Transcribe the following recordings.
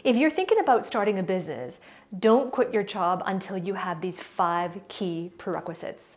If you're thinking about starting a business, don't quit your job until you have these 5 key prerequisites.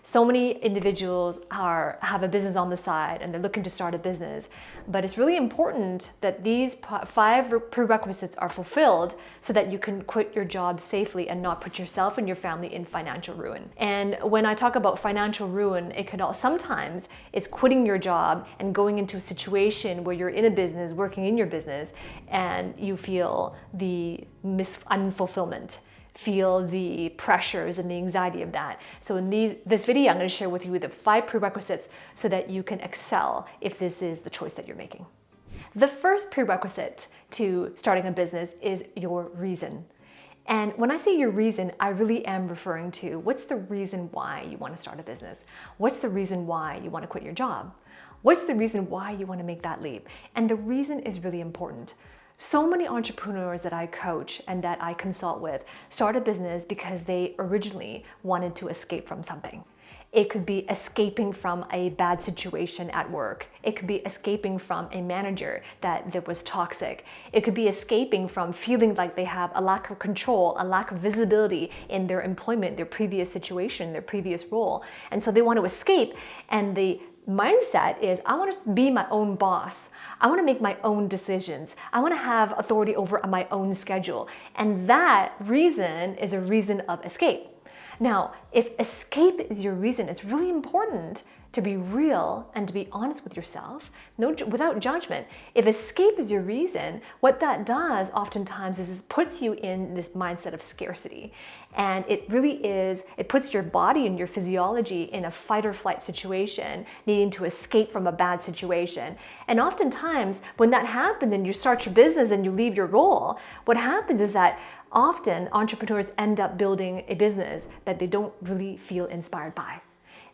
So many individuals have a business on the side and they're looking to start a business, but it's really important that these 5 prerequisites are fulfilled so that you can quit your job safely and not put yourself and your family in financial ruin. And when I talk about financial ruin, sometimes it's quitting your job and going into a situation where you're in a business, working in your business, and you feel the unfulfillment. Feel the pressures and the anxiety of that. So in this video, I'm going to share with you the 5 prerequisites so that you can excel if this is the choice that you're making. The first prerequisite to starting a business is your reason. And when I say your reason, I really am referring to what's the reason why you want to start a business? What's the reason why you want to quit your job? What's the reason why you want to make that leap? And the reason is really important. So many entrepreneurs that I coach and that I consult with start a business because they originally wanted to escape from something. It could be escaping from a bad situation at work. It could be escaping from a manager that was toxic. It could be escaping from feeling like they have a lack of control, a lack of visibility in their employment, their previous situation, their previous role. And so they want to escape, and the mindset is, I want to be my own boss. I want to make my own decisions. I want to have authority over my own schedule. And that reason is a reason of escape. Now, if escape is your reason, it's really important to be real and to be honest with yourself, without judgment. If escape is your reason, what that does oftentimes is it puts you in this mindset of scarcity. And it puts your body and your physiology in a fight or flight situation, needing to escape from a bad situation. And oftentimes when that happens and you start your business and you leave your role, what happens is that often entrepreneurs end up building a business that they don't really feel inspired by.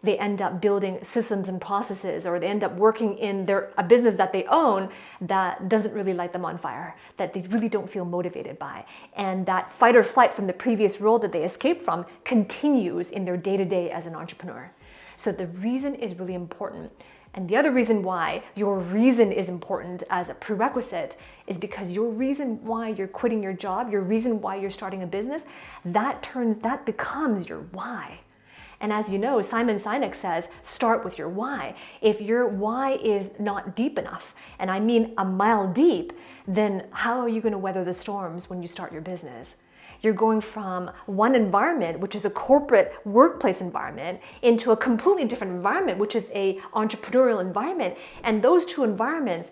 They end up building systems and processes, or they end up working in a business that they own that doesn't really light them on fire, that they really don't feel motivated by. And that fight or flight from the previous role that they escaped from continues in their day-to-day as an entrepreneur. So the reason is really important. And the other reason why your reason is important as a prerequisite is because your reason why you're quitting your job, your reason why you're starting a business, that becomes your why. And as you know, Simon Sinek says, start with your why. If your why is not deep enough, and I mean a mile deep, then how are you going to weather the storms when you start your business? You're going from one environment, which is a corporate workplace environment, into a completely different environment, which is an entrepreneurial environment. And those 2 environments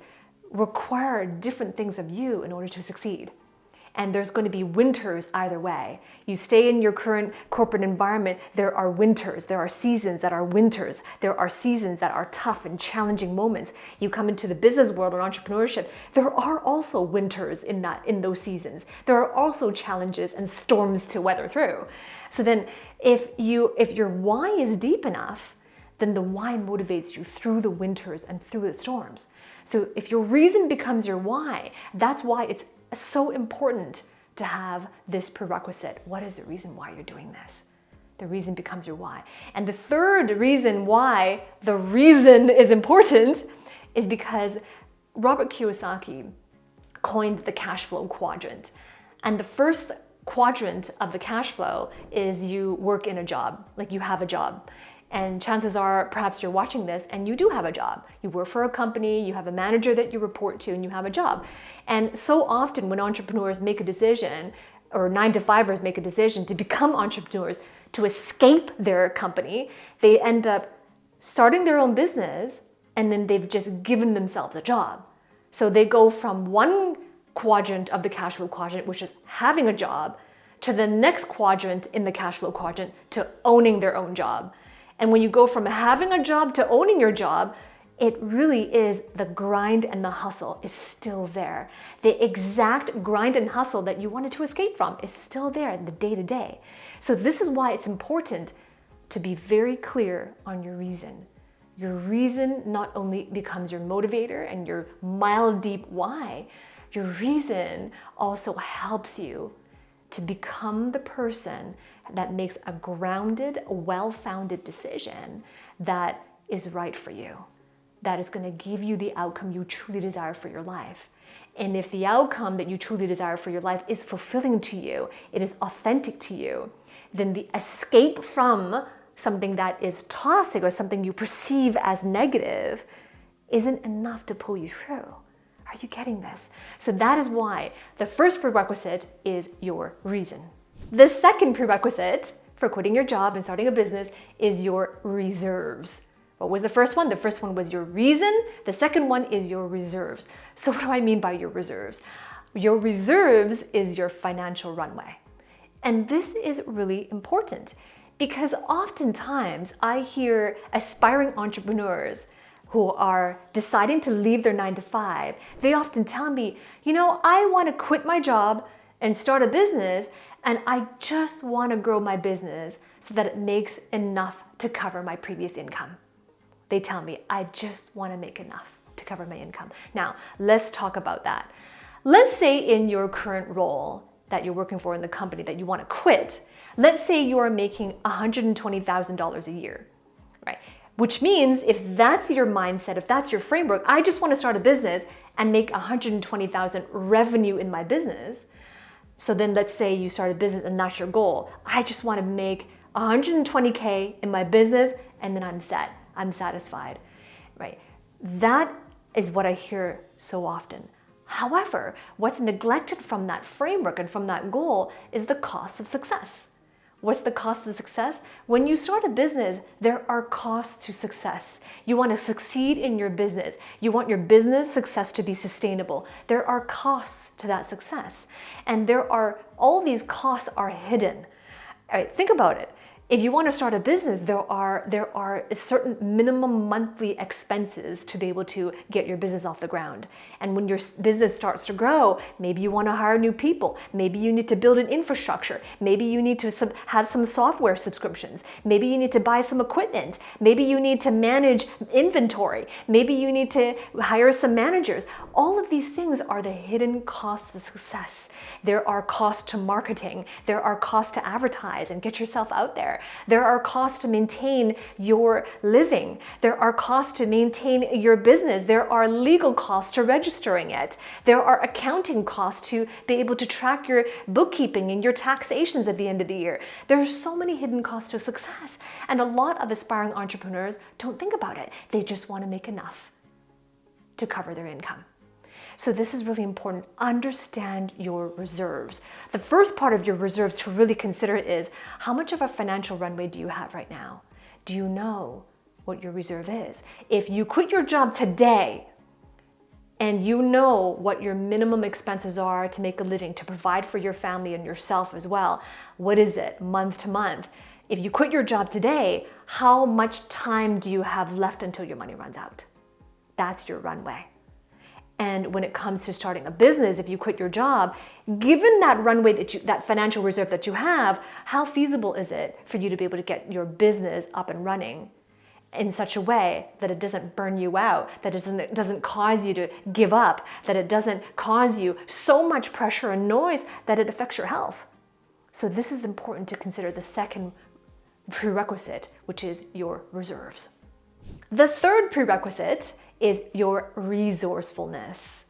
require different things of you in order to succeed. And there's going to be winters either way. You stay in your current corporate environment, there are winters, there are seasons that are winters, there are seasons that are tough and challenging moments. You come into the business world or entrepreneurship, there are also winters in those seasons. There are also challenges and storms to weather through. So then if your why is deep enough, then the why motivates you through the winters and through the storms. So if your reason becomes your why, that's why it's so important to have this prerequisite. What is the reason why you're doing this? The reason becomes your why. And the third reason why the reason is important is because Robert Kiyosaki coined the cash flow quadrant. And the first quadrant of the cash flow is you work in a job, like you have a job. And chances are, perhaps you're watching this and you do have a job. You work for a company, you have a manager that you report to, and you have a job. And so often when entrepreneurs make a decision, or 9-to-5ers make a decision to become entrepreneurs, to escape their company, they end up starting their own business, and then they've just given themselves a job. So they go from one quadrant of the cash flow quadrant, which is having a job, to the next quadrant in the cash flow quadrant, to owning their own job. And when you go from having a job to owning your job, it really is the grind and the hustle is still there. The exact grind and hustle that you wanted to escape from is still there in the day-to-day. So this is why it's important to be very clear on your reason. Your reason not only becomes your motivator and your mile-deep why, your reason also helps you to become the person that makes a grounded, well-founded decision that is right for you, that is going to give you the outcome you truly desire for your life. and if the outcome that you truly desire for your life is fulfilling to you, it is authentic to you, then the escape from something that is toxic or something you perceive as negative isn't enough to pull you through. Are you getting this? So that is why the first prerequisite is your reason. The second prerequisite for quitting your job and starting a business is your reserves. What was the first one? The first one was your reason. The second one is your reserves. So what do I mean by your reserves? Your reserves is your financial runway. And this is really important because oftentimes I hear aspiring entrepreneurs who are deciding to leave their 9-to-5, they often tell me, I want to quit my job and start a business, and I just want to grow my business so that it makes enough to cover my previous income. They tell me, I just want to make enough to cover my income. Now, let's talk about that. Let's say in your current role that you're working for in the company that you want to quit, let's say you are making $120,000 a year, right? Which means if that's your mindset, if that's your framework, I just want to start a business and make $120,000 revenue in my business. So then let's say you start a business and that's your goal. I just want to make $120K in my business and then I'm set. I'm satisfied, right? That is what I hear so often. However, what's neglected from that framework and from that goal is the cost of success. What's the cost of success? When you start a business, there are costs to success. You want to succeed in your business. You want your business success to be sustainable. There are costs to that success. And all these costs are hidden. All right, think about it. If you want to start a business, there are certain minimum monthly expenses to be able to get your business off the ground. And when your business starts to grow, maybe you want to hire new people. Maybe you need to build an infrastructure. Maybe you need to have some software subscriptions. Maybe you need to buy some equipment. Maybe you need to manage inventory. Maybe you need to hire some managers. All of these things are the hidden costs of success. There are costs to marketing. There are costs to advertise and get yourself out there. There are costs to maintain your living. There are costs to maintain your business. There are legal costs to registering it. There are accounting costs to be able to track your bookkeeping and your taxations at the end of the year. There are so many hidden costs to success. And a lot of aspiring entrepreneurs don't think about it. They just want to make enough to cover their income. So this is really important. Understand your reserves. The first part of your reserves to really consider is how much of a financial runway do you have right now? Do you know what your reserve is? If you quit your job today and you know what your minimum expenses are to make a living, to provide for your family and yourself as well, what is it month to month? If you quit your job today, how much time do you have left until your money runs out? That's your runway. And when it comes to starting a business, if you quit your job, given that runway that financial reserve that you have, how feasible is it for you to be able to get your business up and running in such a way that it doesn't burn you out, that it doesn't cause you to give up, that it doesn't cause you so much pressure and noise that it affects your health? So this is important to consider the second prerequisite, which is your reserves. The third prerequisite is your resourcefulness.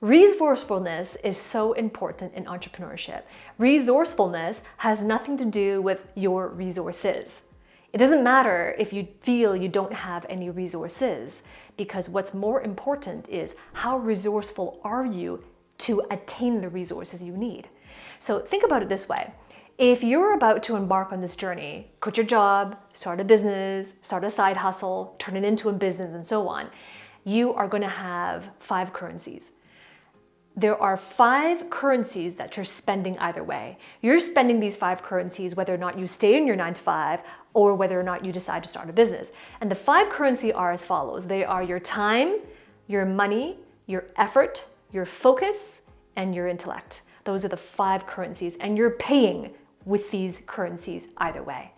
Resourcefulness is so important in entrepreneurship. Resourcefulness has nothing to do with your resources. It doesn't matter if you feel you don't have any resources, because what's more important is how resourceful are you to attain the resources you need. So think about it this way. If you're about to embark on this journey, quit your job, start a business, start a side hustle, turn it into a business and so on, you are going to have 5 currencies. There are 5 currencies that you're spending either way. You're spending these 5 currencies whether or not you stay in your 9-to-5 or whether or not you decide to start a business. And the 5 currency are as follows. They are your time, your money, your effort, your focus, and your intellect. Those are the 5 currencies, and you're paying with these currencies either way.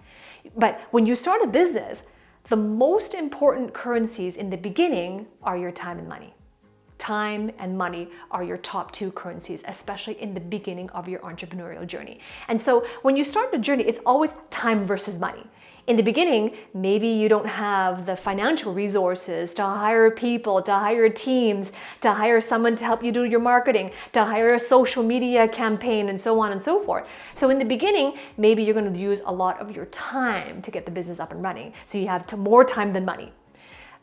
But when you start a business, the most important currencies in the beginning are your time and money. Time and money are your top 2 currencies, especially in the beginning of your entrepreneurial journey. And so when you start the journey, it's always time versus money. In the beginning, maybe you don't have the financial resources to hire people, to hire teams, to hire someone to help you do your marketing, to hire a social media campaign, and so on and so forth. So in the beginning, maybe you're going to use a lot of your time to get the business up and running. So you have more time than money.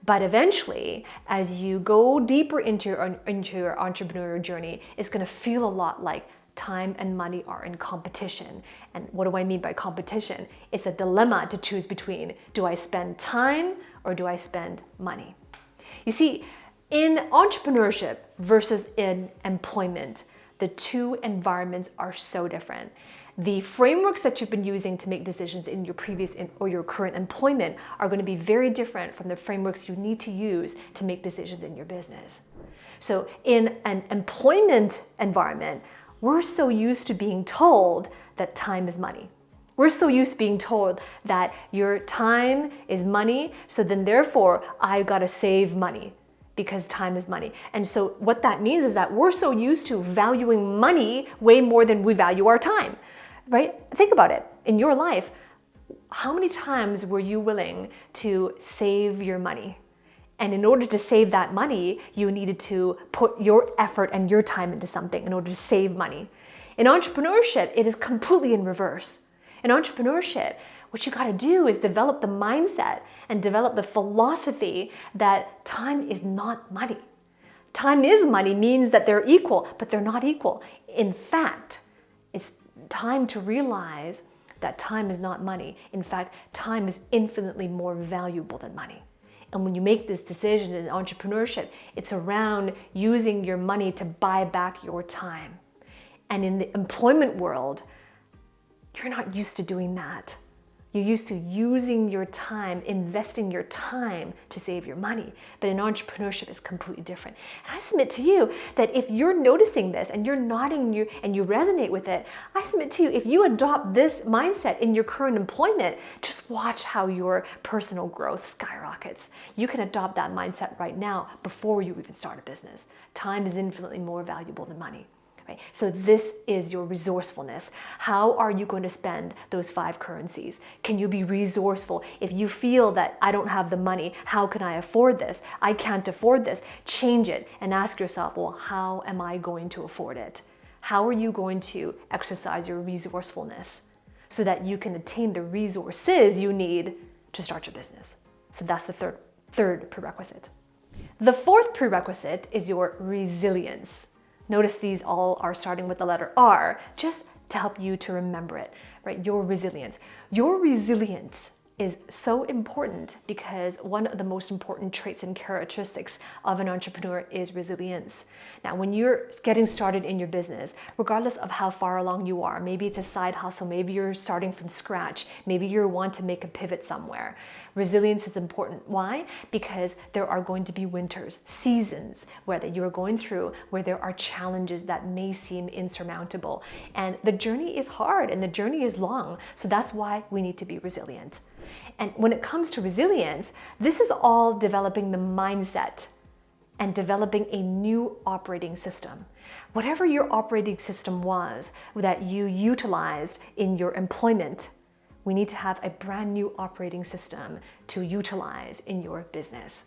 But eventually, as you go deeper into your entrepreneurial journey, it's going to feel a lot like time and money are in competition. And what do I mean by competition? It's a dilemma to choose between, do I spend time or do I spend money? You see, in entrepreneurship versus in employment, the two environments are so different. The frameworks that you've been using to make decisions in your previous or your current employment are going to be very different from the frameworks you need to use to make decisions in your business. So in an employment environment, we're so used to being told that time is money. We're so used to being told that your time is money, so then therefore I've got to save money because time is money. And so what that means is that we're so used to valuing money way more than we value our time, right? Think about it. In your life, how many times were you willing to save your money? And in order to save that money, you needed to put your effort and your time into something in order to save money. In entrepreneurship, it is completely in reverse. In entrepreneurship, what you got to do is develop the mindset and develop the philosophy that time is not money. Time is money means that they're equal, but they're not equal. In fact, it's time to realize that time is not money. In fact, time is infinitely more valuable than money. And when you make this decision in entrepreneurship, it's around using your money to buy back your time. And in the employment world, you're not used to doing that. You're used to using your time, investing your time to save your money. But in entrepreneurship, it's completely different. And I submit to you that if you're noticing this and you're nodding and you resonate with it, I submit to you, if you adopt this mindset in your current employment, just watch how your personal growth skyrockets. You can adopt that mindset right now before you even start a business. Time is infinitely more valuable than money. Right? So this is your resourcefulness. How are you going to spend those 5 currencies? Can you be resourceful? If you feel that I don't have the money, how can I afford this? I can't afford this. Change it and ask yourself, well, how am I going to afford it? How are you going to exercise your resourcefulness so that you can attain the resources you need to start your business? So that's the third prerequisite. The 4th prerequisite is your resilience. Notice these all are starting with the letter R, just to help you to remember it, right? Your resilience. Your resilience is so important because one of the most important traits and characteristics of an entrepreneur is resilience. Now, when you're getting started in your business, regardless of how far along you are, maybe it's a side hustle, maybe you're starting from scratch, maybe you want to make a pivot somewhere, resilience is important. Why? Because there are going to be winters, seasons where that you're going through where there are challenges that may seem insurmountable. And the journey is hard and the journey is long. So that's why we need to be resilient. And when it comes to resilience, this is all developing the mindset and developing a new operating system. Whatever your operating system was that you utilized in your employment, we need to have a brand new operating system to utilize in your business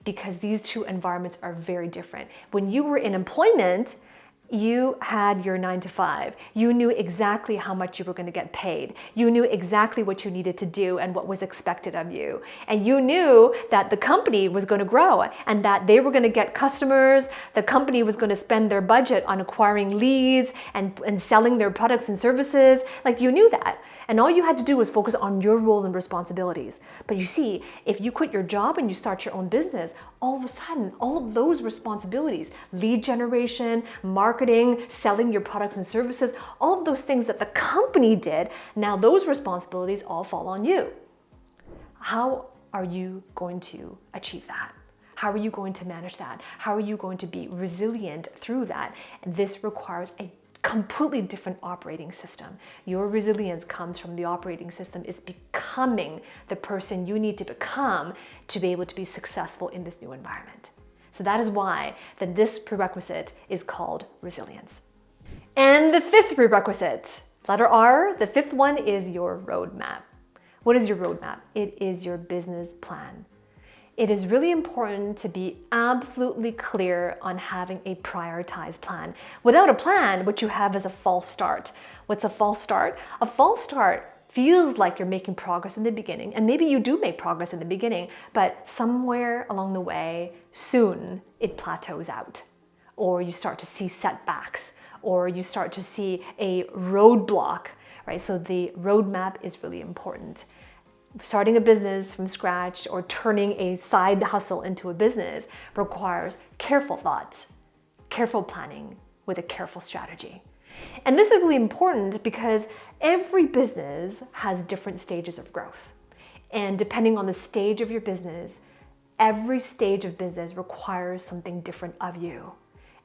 because these two environments are very different. When you were in employment, you had your 9 to 5. You knew exactly how much you were going to get paid. You knew exactly what you needed to do and what was expected of you. And you knew that the company was going to grow and that they were going to get customers. The company was going to spend their budget on acquiring leads and selling their products and services. Like you knew that. And all you had to do was focus on your role and responsibilities. But you see, if you quit your job and you start your own business, all of a sudden, all of those responsibilities, lead generation, marketing, selling your products and services, all of those things that the company did, now those responsibilities all fall on you. How are you going to achieve that? How are you going to manage that? How are you going to be resilient through that? And this requires a completely different operating system. Your resilience comes from the operating system. It's becoming the person you need to become to be able to be successful in this new environment. So that is why this prerequisite is called resilience. And the 5th prerequisite, letter R, the 5th one is your roadmap. What is your roadmap? It is your business plan. It is really important to be absolutely clear on having a prioritized plan. Without a plan, what you have is a false start. What's a false start? A false start feels like you're making progress in the beginning, and maybe you do make progress in the beginning, but somewhere along the way, soon it plateaus out, or you start to see setbacks, or you start to see a roadblock, right? So the roadmap is really important. Starting a business from scratch or turning a side hustle into a business requires careful thoughts, careful planning with a careful strategy. And this is really important because every business has different stages of growth. And depending on the stage of your business, every stage of business requires something different of you.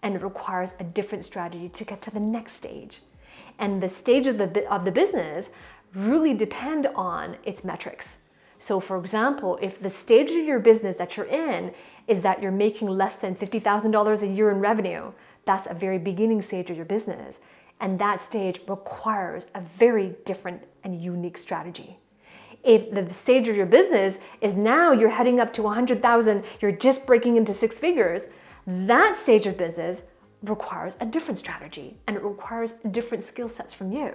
And it requires a different strategy to get to the next stage. And the stage of the business really depend on its metrics. So for example, if the stage of your business that you're in is that you're making less than $50,000 a year in revenue, that's a very beginning stage of your business. And that stage requires a very different and unique strategy. If the stage of your business is now you're heading up to 100,000, you're just breaking into six figures, that stage of business requires a different strategy and it requires different skill sets from you.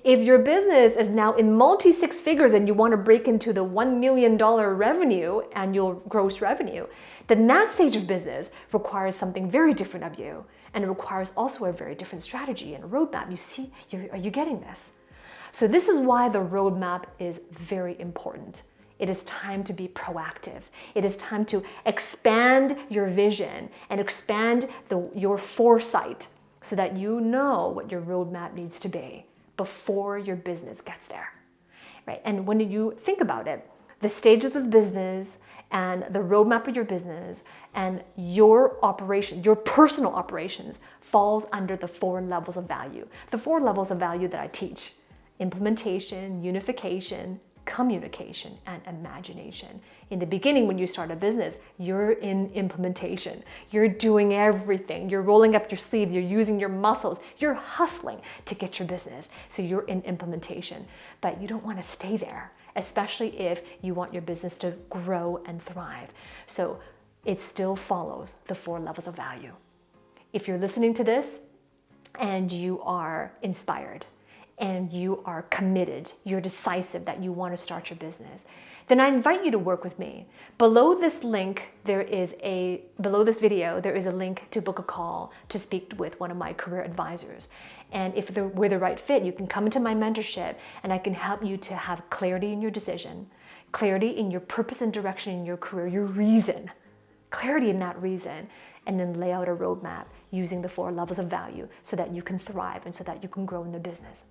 If your business is now in multi-six figures and you want to break into the $1 million revenue, annual gross revenue, then that stage of business requires something very different of you. And it requires also a very different strategy and a roadmap. You see, are you getting this? So this is why the roadmap is very important. It is time to be proactive. It is time to expand your vision and expand your foresight so that you know what your roadmap needs to be before your business gets there, right? And when you think about it, the stages of the business and the roadmap of your business and your operation, your personal operations falls under the 4 levels of value. The 4 levels of value that I teach: implementation, unification, communication, and imagination. In the beginning, when you start a business, you're in implementation. You're doing everything. You're rolling up your sleeves. You're using your muscles. You're hustling to get your business. So you're in implementation. But you don't want to stay there, especially if you want your business to grow and thrive. So it still follows the 4 levels of value. If you're listening to this and you are inspired, and you are committed, you're decisive that you want to start your business, then I invite you to work with me. Below this video, there is a link to book a call to speak with one of my career advisors. And if we're the right fit, you can come into my mentorship and I can help you to have clarity in your decision, clarity in your purpose and direction in your career, your reason, clarity in that reason, and then lay out a roadmap using the 4 levels of value so that you can thrive and so that you can grow in the business.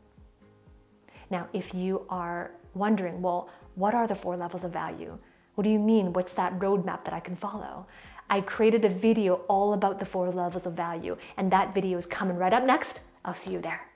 Now, if you are wondering, well, what are the 4 levels of value? What do you mean? What's that roadmap that I can follow? I created a video all about the 4 levels of value, and that video is coming right up next. I'll see you there.